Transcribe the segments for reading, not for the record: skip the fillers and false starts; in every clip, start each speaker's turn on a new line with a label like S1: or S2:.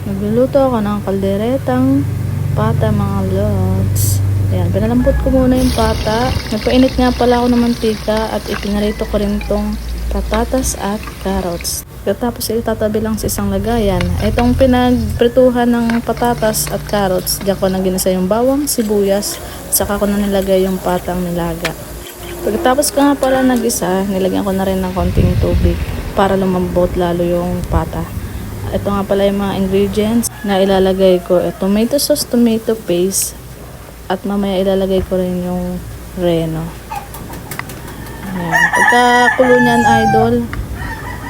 S1: Nagluluto ako ng kalderetang pata mga lods. Ayan, pinalambot ko muna yung pata. Nagpainit nga pala ako ng mantika at ipinarito ko rin tong patatas at carrots. Tapos itatabi lang sa isang lagayan. Itong pinagprituhan ng patatas at carrots, diyan ko nang ginisa yung bawang, sibuyas, saka ko na nilagay yung patang nilaga. Pagkatapos ko nga pala nag-isa, nilagyan ko na rin ng konting tubig para lumambot lalo yung pata. Ito nga pala yung mga ingredients na ilalagay ko. Tomato sauce, tomato paste, at mamaya ilalagay ko rin yung reno. Ayan. Pagkakulo niyan, idol,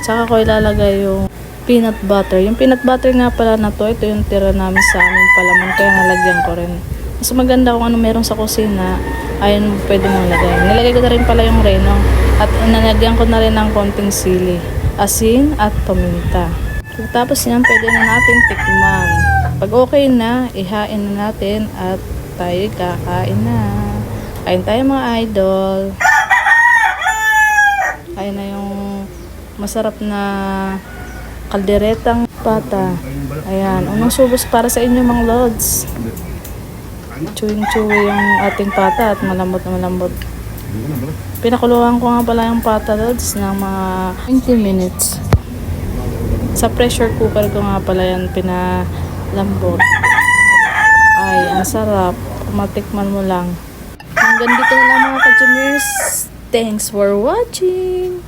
S1: saka ko ilalagay yung peanut butter. Yung peanut butter nga pala na to, ito yung tira namin sa aming palaman, kaya nalagyan ko rin. Mas maganda kung ano meron sa kusina, ayun pwede mong lagay. Nilagay ko na rin pala yung reno at inalagyan ko na rin ng konting sili, asin at paminta. Tapos yan, pwede na natin tikman. Pag okay na, ihain na natin at tayo kakain na. Kain tayo mga idol. Ayun na yung masarap na kalderetang pata. Ayan, unang subos para sa inyo mga lods. Chewing-chewy yung ating pata at malambot na malambot. Pinakuluan ko nga pala yung pata lods ng mga 20 minutes. Sa pressure cooker ko nga pala yan pinalambot. Ay, ang sarap. Matikman mo lang. Hanggang dito na lang mga ka-Juniors. Thanks for watching!